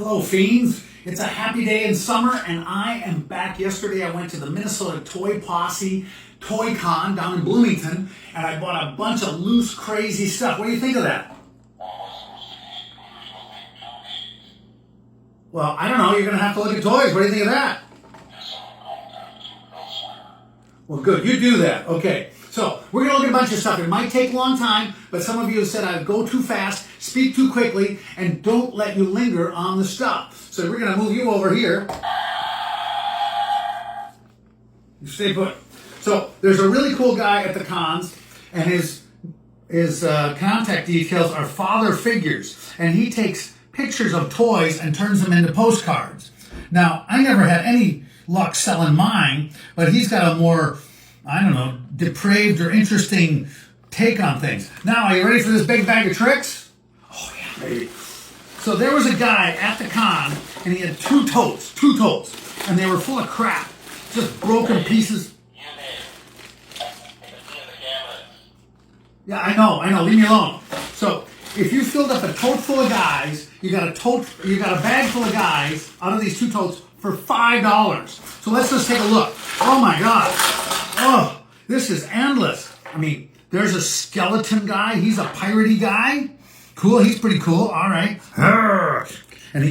Hello, fiends. It's a happy day in summer, and I am back. Yesterday, I went to the Minnesota Toy Posse Toy Con down in Bloomington, and I bought a bunch of loose, crazy stuff. What do you think of that? Well, I don't know. You're going to have to look at toys. What do you think of that? Well, good. You do that. Okay. So we're going to look at a bunch of stuff. It might take a long time, but some of you have said I go too fast, speak too quickly, and don't let you linger on the stuff. So we're going to move you over here. You stay put. So there's a really cool guy at the cons, and his contact details are father figures, and he takes pictures of toys and turns them into postcards. Now, I never had any luck selling mine, but he's got a more, I don't know, depraved or interesting take on things. Now, are you ready for this big bag of tricks? Oh, yeah, baby. So there was a guy at the con, and he had two totes, and they were full of crap, just broken pieces. Yeah, I know, leave me alone. So, if you filled up a tote full of guys, you got a bag full of guys out of these two totes for $5. So let's just take a look. Oh my God. Oh, this is endless. I mean, there's a skeleton guy. He's a piratey guy. Cool. He's pretty cool. All right. And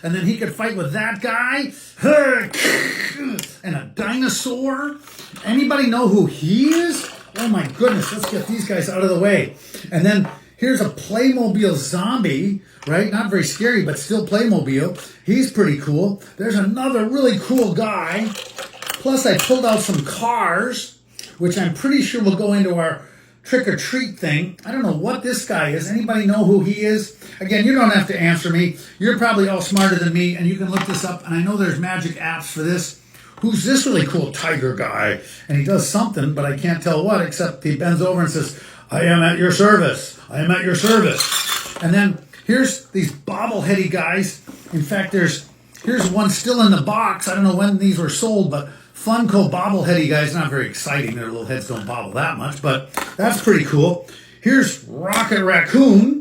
and then he could fight with that guy. And a dinosaur. Anybody know who he is? Oh my goodness. Let's get these guys out of the way. And then here's a Playmobil zombie, right? Not very scary, but still Playmobil. He's pretty cool. There's another really cool guy. Plus, I pulled out some cars, which I'm pretty sure will go into our trick-or-treat thing. I don't know what this guy is. Anybody know who he is? Again, you don't have to answer me. You're probably all smarter than me, and you can look this up. And I know there's magic apps for this. Who's this really cool tiger guy? And he does something, but I can't tell what, except he bends over and says, I am at your service. I am at your service. And then here's these bobbleheady guys. In fact, here's one still in the box. I don't know when these were sold, but Funko bobbleheady guys, not very exciting. Their little heads don't bobble that much, but that's pretty cool. Here's Rocket Raccoon.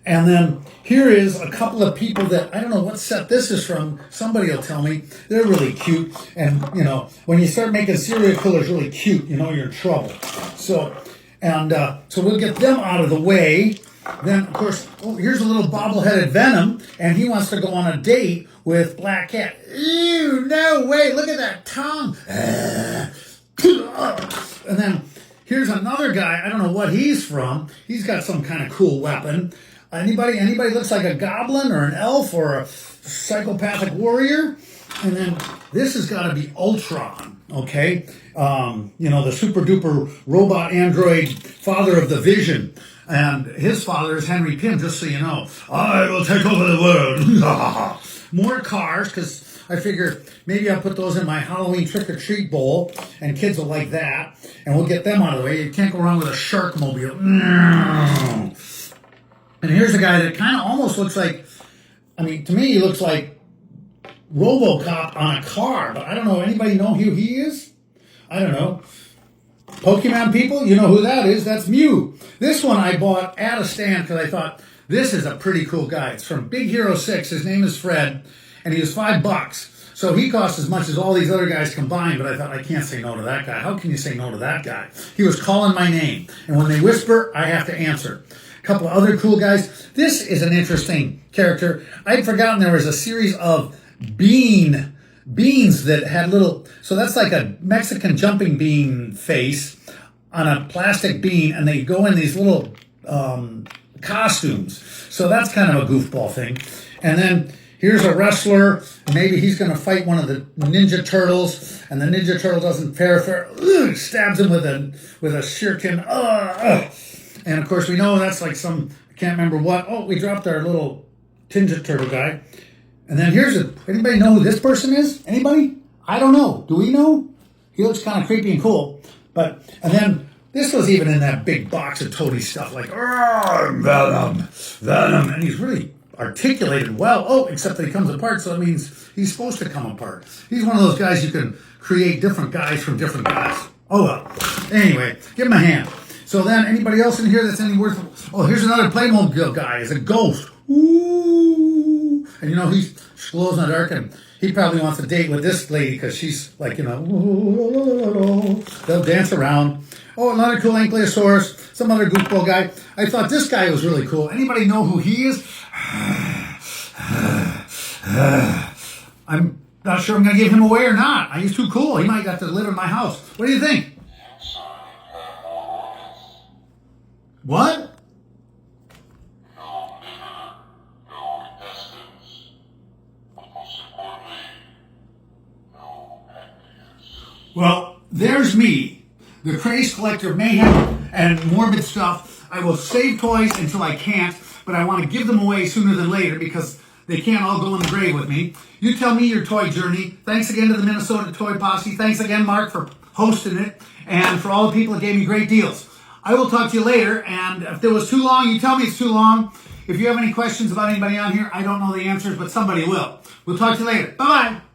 And then here is a couple of people that, I don't know what set this is from. Somebody will tell me. They're really cute. And, you know, when you start making serial killers really cute, you know you're in trouble. So we'll get them out of the way. Then, of course, here's a little bobbleheaded Venom, and he wants to go on a date with Black Cat. Ew, no way, look at that tongue. And then here's another guy, I don't know what he's from. He's got some kind of cool weapon. Anybody looks like a goblin or an elf or a psychopathic warrior? And then this has got to be Ultron, okay? The super duper robot android father of the Vision. And his father is Henry Pym, just so you know. I will take over the world. More cars, because I figure maybe I'll put those in my Halloween trick-or-treat bowl, and kids will like that. And we'll get them out of the way. You can't go wrong with a shark mobile. And here's a guy that kind of almost looks like, to me he looks like RoboCop on a car, but I don't know. Anybody know who he is? I don't know. Pokemon people, you know who that is. That's Mew. This one I bought at a stand because I thought, this is a pretty cool guy. It's from Big Hero 6. His name is Fred, and he was $5. So he cost as much as all these other guys combined, but I thought, I can't say no to that guy. How can you say no to that guy? He was calling my name, and when they whisper, I have to answer. A couple of other cool guys. This is an interesting character. I'd forgotten there was a series of beans that had little, so that's like a Mexican jumping bean face on a plastic bean, and they go in these little costumes. So that's kind of a goofball thing. And then here's a wrestler. Maybe he's going to fight one of the Ninja Turtles, and the Ninja Turtle doesn't fair, stabs him with a shuriken. And of course we know that's like I can't remember what. Oh, we dropped our little Ninja Turtle guy. And then anybody know who this person is? Anybody? I don't know. Do we know? He looks kind of creepy and cool. And then this was even in that big box of toady stuff, like, Venom. And he's really articulated well. Oh, except that he comes apart, so it means he's supposed to come apart. He's one of those guys you can create different guys from different guys. Oh, well. Anyway, give him a hand. So then, anybody else in here that's any worth? Oh, here's another Playmobil guy. It's a ghost. Ooh. And you know, he glows in the dark, and he probably wants a date with this lady because she's like, you know, they'll dance around. Oh, another cool ankylosaurus, some other goofball guy. I thought this guy was really cool. Anybody know who he is? I'm not sure I'm going to give him away or not. He's too cool. He might have to live in my house. What do you think? What? Well, there's me, the crazed collector of mayhem and morbid stuff. I will save toys until I can't, but I want to give them away sooner than later because they can't all go in the grave with me. You tell me your toy journey. Thanks again to the Minnesota Toy Posse. Thanks again, Mark, for hosting it, and for all the people that gave me great deals. I will talk to you later, and if it was too long, you tell me it's too long. If you have any questions about anybody on here, I don't know the answers, but somebody will. We'll talk to you later. Bye-bye.